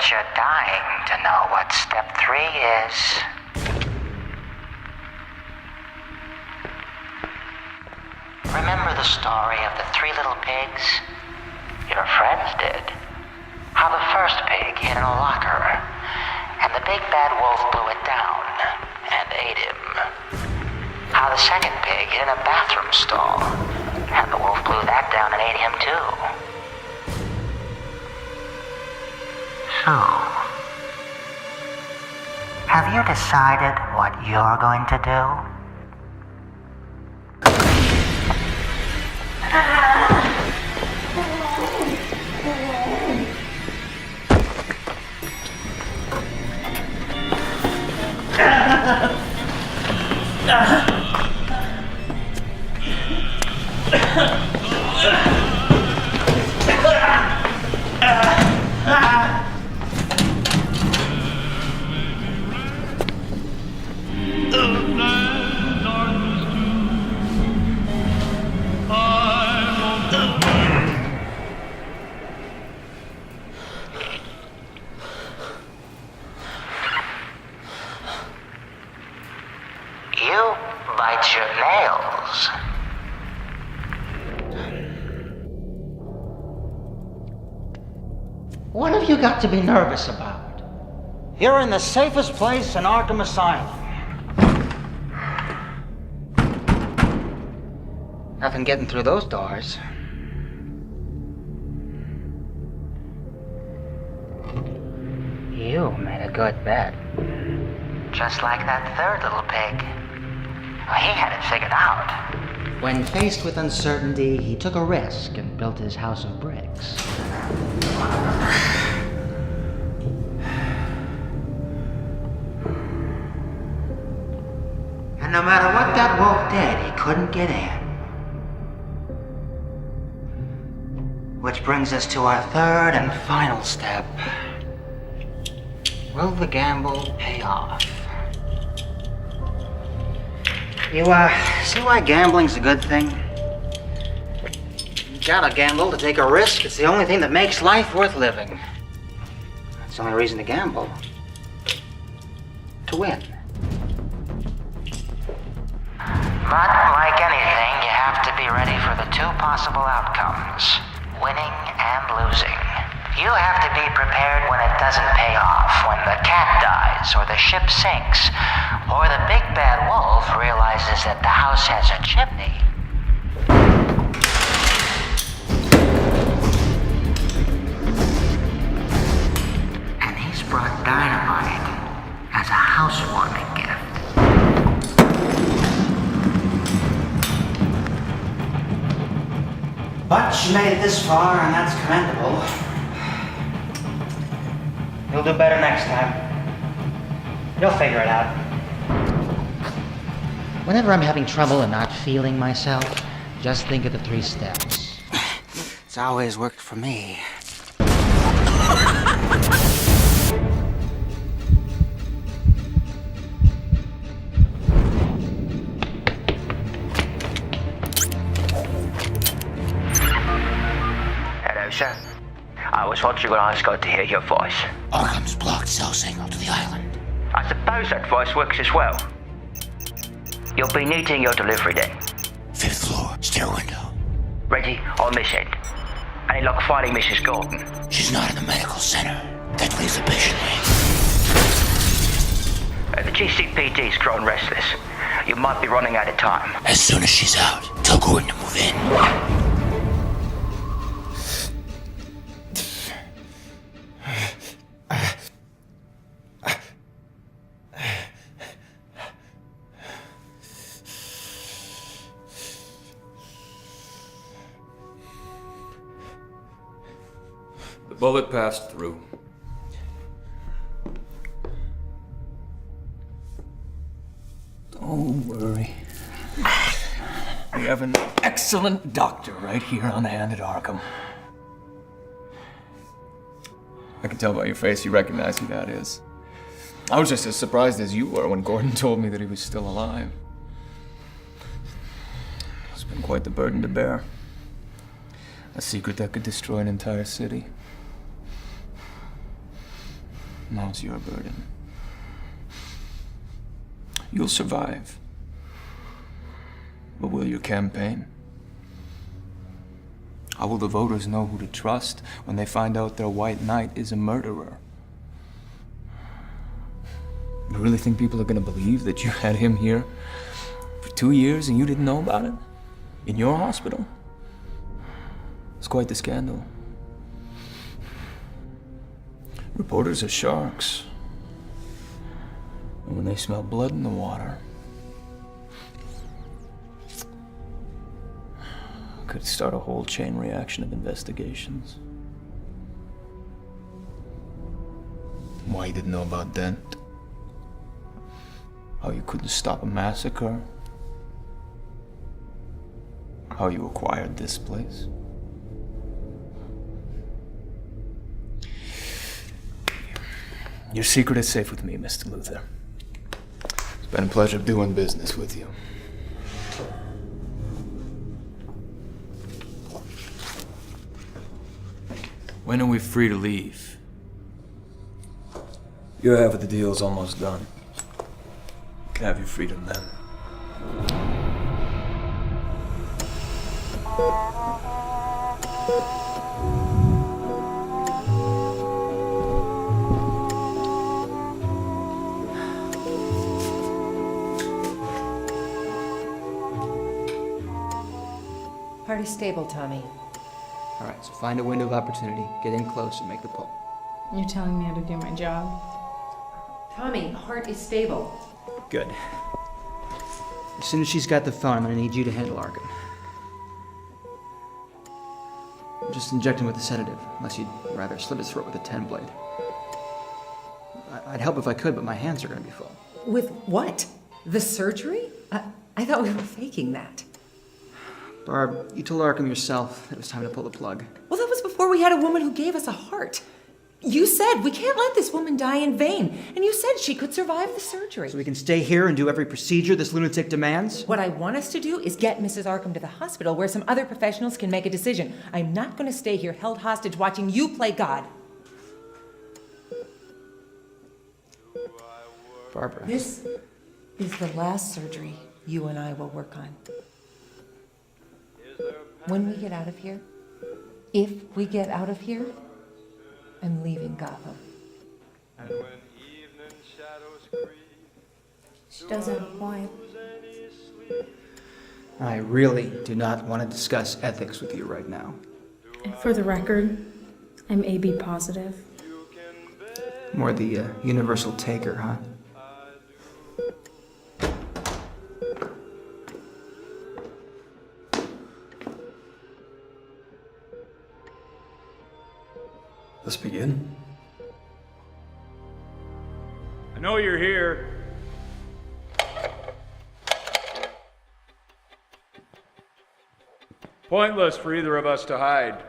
bet you're dying to know what step 3 is. Remember the story of the 3 little pigs? Your friends did. How the first pig hid in a locker, and the big bad wolf blew it down and ate him. How the second pig hid in a bathroom stall, and the wolf blew that down and ate him too. So, have you decided what you're going to do? You bite your nails. What have you got to be nervous about? You're in the safest place in Arkham Asylum. Nothing getting through those doors. You made a good bet. Just like that third little pig. He had it figured out. When faced with uncertainty, he took a risk and built his house of bricks. And no matter what that wolf did, he couldn't get in. Which brings us to our third and final step. Will the gamble pay off? You, see why gambling's a good thing? You gotta gamble to take a risk. It's the only thing that makes life worth living. That's the only reason to gamble. To win. But like anything, you have to be ready for the 2 possible outcomes, winning and losing. You have to be prepared when it doesn't pay off, when the cat dies, or the ship sinks, or the big bad wolf realizes that the house has a chimney. And he's brought dynamite as a housewarming gift. But you made it this far, and that's commendable. You'll do better next time. You'll figure it out. Whenever I'm having trouble and not feeling myself, just think of the 3 steps. It's always worked for me. Hello, sir. I was watching when I was going to hear your voice. Arkham's blocked cell signal to the island. I suppose that voice works as well. You'll be needing your delivery then. 5th floor, stair window. Ready on this end. Any luck finding Mrs. Gordon? She's not in the medical center. That leaves the patient wing. The GCPD's grown restless. You might be running out of time. As soon as she's out, tell Gordon to move in. The bullet passed through. Don't worry. We have an excellent doctor right here on hand at Arkham. I can tell by your face you recognize who that is. I was just as surprised as you were when Gordon told me that he was still alive. It's been quite the burden to bear. A secret that could destroy an entire city. Now it's your burden. You'll survive. But will your campaign? How will the voters know who to trust when they find out their white knight is a murderer? You really think people are gonna believe that you had him here for 2 years and you didn't know about it? In your hospital? It's quite the scandal. Reporters are sharks. And when they smell blood in the water, could start a whole chain reaction of investigations. Why you didn't know about Dent? How you couldn't stop a massacre? How you acquired this place? Your secret is safe with me, Mr. Luther. It's been a pleasure doing business with you. When are we free to leave? Your half of the deal's almost done. You can have your freedom then. Party's stable, Tommy. All right, so find a window of opportunity, get in close, and make the pull. You're telling me how to do my job? Tommy, Hart is stable. Good. As soon as she's got the phone, I'm gonna need you to handle Arkham. Just inject him with a sedative, unless you'd rather slit his throat with a 10-blade. I'd help if I could, but my hands are gonna be full. With what? The surgery? I thought we were faking that. Barb, you told Arkham yourself it was time to pull the plug. Well, that was before we had a woman who gave us a heart. You said we can't let this woman die in vain, and you said she could survive the surgery. So we can stay here and do every procedure this lunatic demands? What I want us to do is get Mrs. Arkham to the hospital where some other professionals can make a decision. I'm not going to stay here held hostage watching you play God. Barbara. This is the last surgery you and I will work on. When we get out of here, if we get out of here, I'm leaving Gotham. She does have a point. I really do not want to discuss ethics with you right now. And for the record, I'm AB positive. More the universal taker, huh? Let's begin. I know you're here. Pointless for either of us to hide.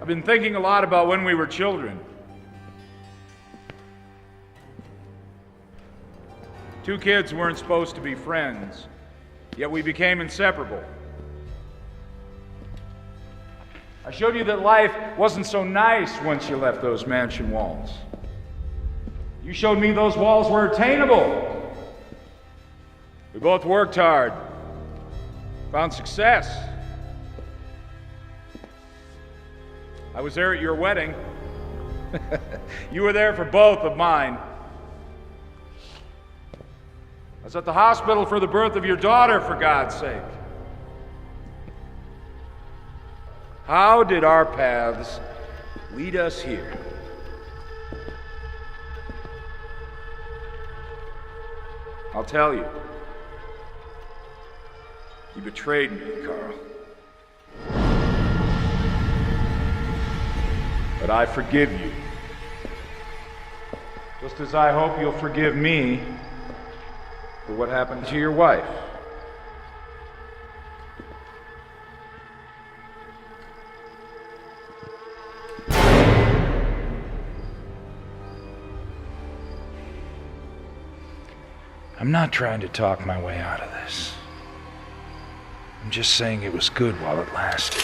I've been thinking a lot about when we were children. Two kids weren't supposed to be friends, yet we became inseparable. I showed you that life wasn't so nice once you left those mansion walls. You showed me those walls were attainable. We both worked hard, found success. I was there at your wedding. You were there for both of mine. I was at the hospital for the birth of your daughter, for God's sake. How did our paths lead us here? I'll tell you. You betrayed me, Carl. But I forgive you. Just as I hope you'll forgive me for what happened to your wife. I'm not trying to talk my way out of this. I'm just saying it was good while it lasted.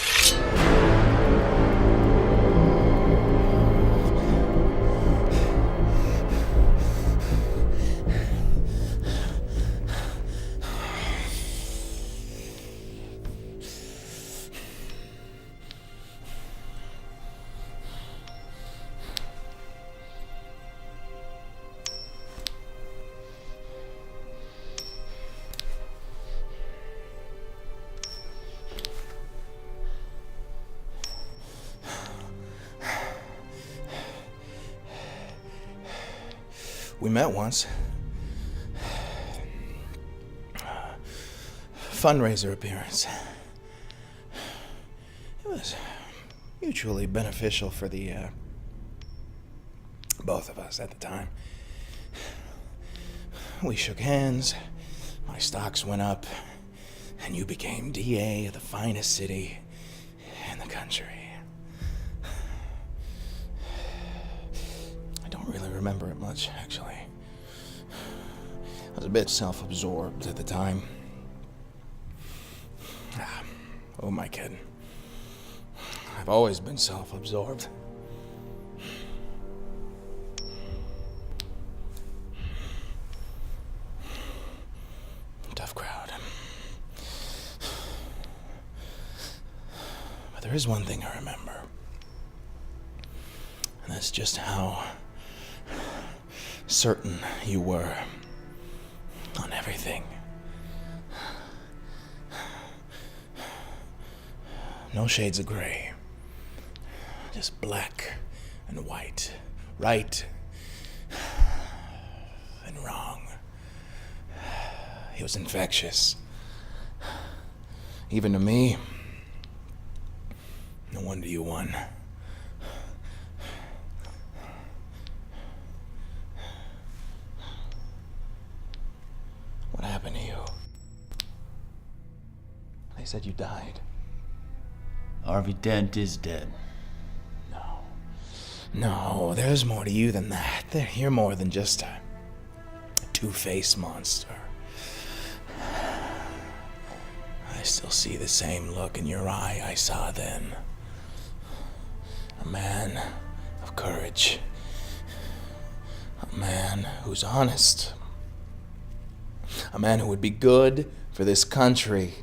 We met once. Fundraiser appearance. It was mutually beneficial for the, both of us at the time. We shook hands, my stocks went up, and you became DA of the finest city in the country. I don't really remember it much, actually. I was a bit self-absorbed at the time. Who am I kidding? I've always been self-absorbed. Tough crowd. But there is one thing I remember. And that's just how certain you were on everything. No shades of gray. Just black and white. Right and wrong. He was infectious. Even to me. No wonder you won. What happened to you? They said you died. Harvey Dent is dead. No, there's more to you than that. You're more than just a two-faced monster. I still see the same look in your eye I saw then. A man of courage. A man who's honest. A man who would be good for this country.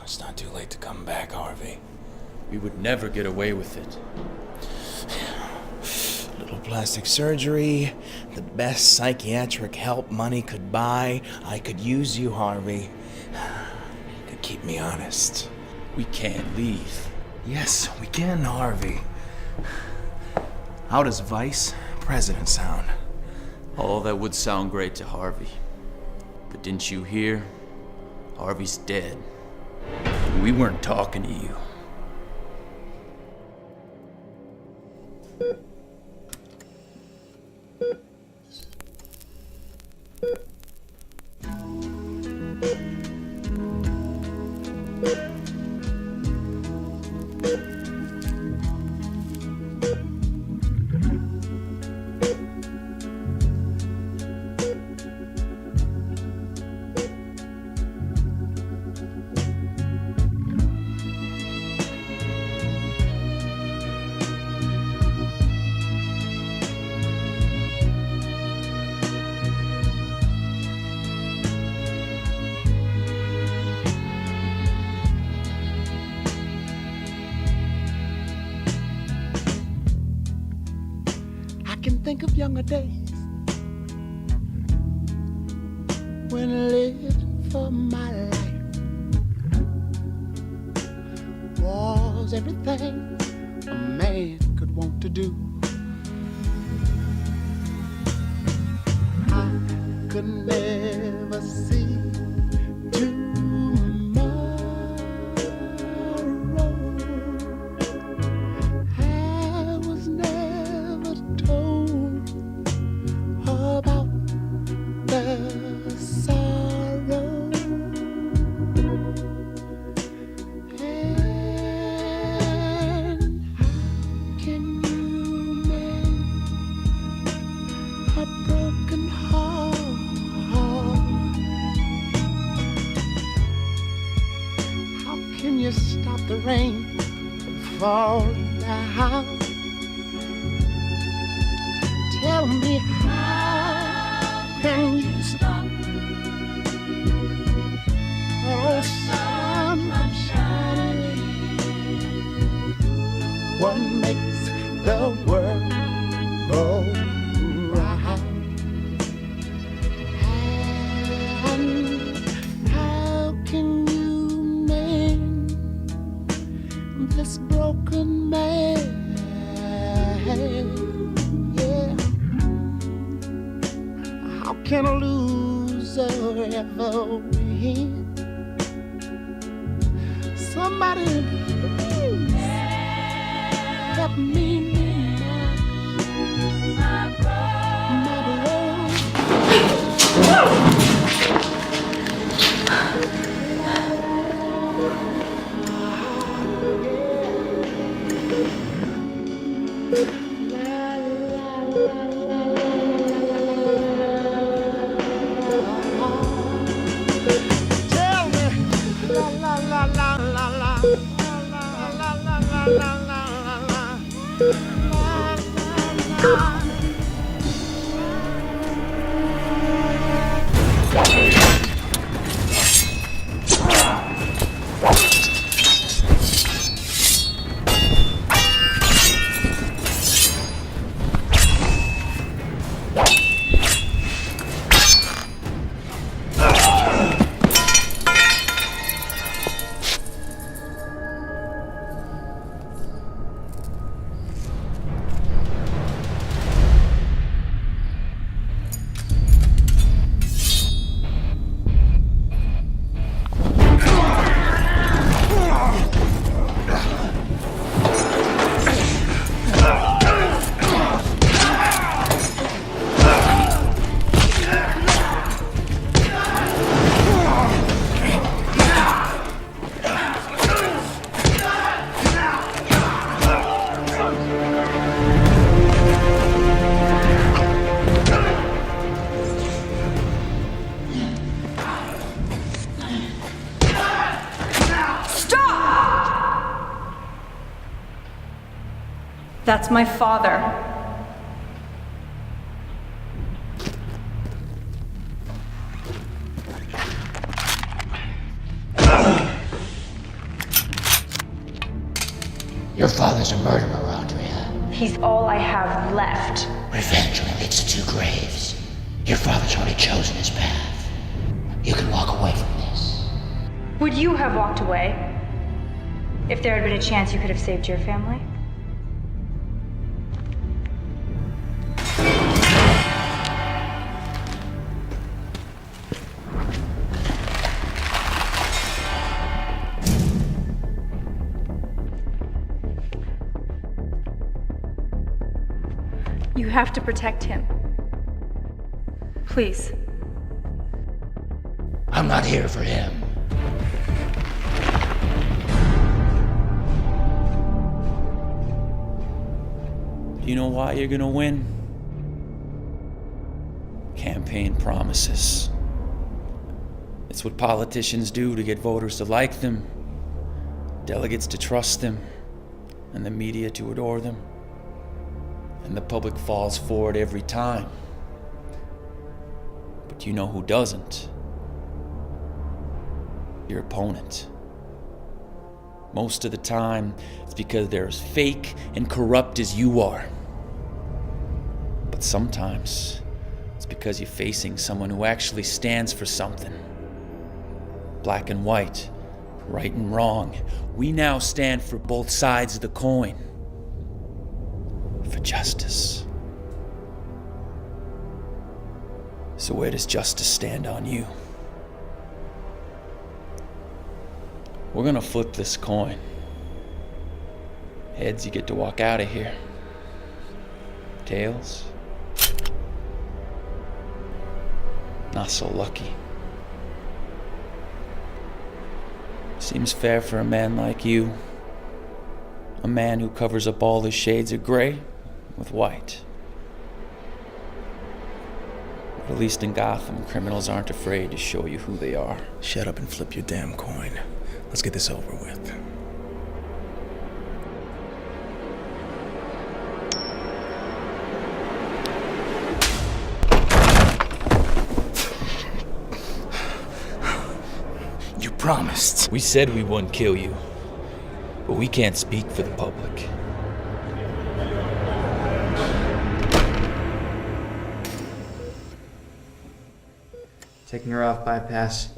It's not too late to come back, Harvey. We would never get away with it. A little plastic surgery, the best psychiatric help money could buy. I could use you, Harvey. To keep me honest. We can't leave. Yes, we can, Harvey. How does Vice President sound? Oh, that would sound great to Harvey. But didn't you hear? Harvey's dead. We weren't talking to you. Think of younger days when I lived for my life was everything a man could want to do. I could never see tomorrow. I was never told about the sorrow. And how can you mend a broken heart? rain fall down. Tell me, how can you stop? Oh, sun from shining. What makes the world go round? And how can you mend this broken man? Yeah. How can a loser ever win? Somebody please help me mend my Tell me, la la la la la la, la la la la la la la, la. That's my father. Your father's a murderer, Andrea. He's all I have left. Revenge only leads to two graves. Your father's already chosen his path. You can walk away from this. Would you have walked away if there had been a chance you could have saved your family? You have to protect him. Please. I'm not here for him. Do you know why you're gonna win? Campaign promises. It's what politicians do to get voters to like them, delegates to trust them, and the media to adore them. And the public falls for it every time. But you know who doesn't? Your opponent. Most of the time, it's because they're as fake and corrupt as you are. But sometimes, it's because you're facing someone who actually stands for something. Black and white, right and wrong. We now stand for both sides of the coin. For justice. So where does justice stand on you? We're gonna flip this coin. Heads, you get to walk out of here. Tails? Not so lucky. Seems fair for a man like you. A man who covers up all his shades of gray with white. But at least in Gotham, criminals aren't afraid to show you who they are. Shut up and flip your damn coin. Let's get this over with. promised. We said we wouldn't kill you, but we can't speak for the public. Taking her off bypass.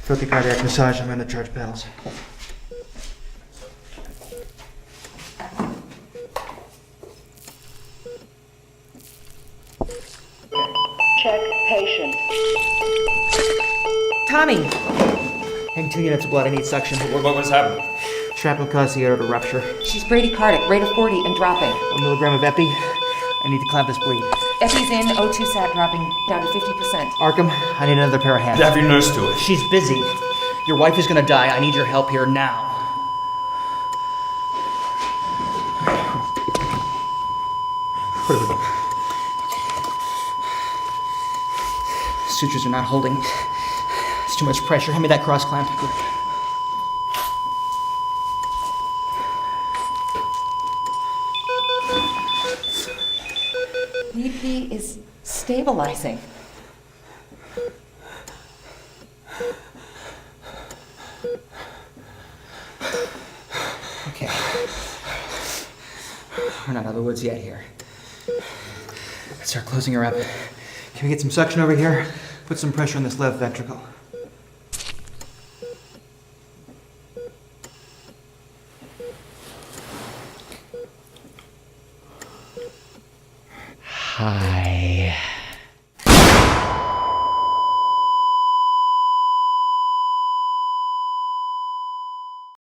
Filthy cardiac massage. I'm going to charge pedals. Check patient. Tommy! Hang 2 units of blood. I need suction. What was happening? Shrapnel caused the aorta to rupture. She's bradycardic, rate of 40 and dropping. 1 milligram of epi. I need to clamp this bleed. Epi's in, O2 sat dropping down to 50%. Arkham, I need another pair of hands. Have your nurse do it. She's busy. Your wife is gonna die. I need your help here now. What do we do? Sutures are not holding. It's too much pressure. Hand me that cross clamp. BP is stabilizing. Okay. We're not out of the woods yet here. Let's start closing her up. Can we get some suction over here? Put some pressure on this left ventricle. Hi.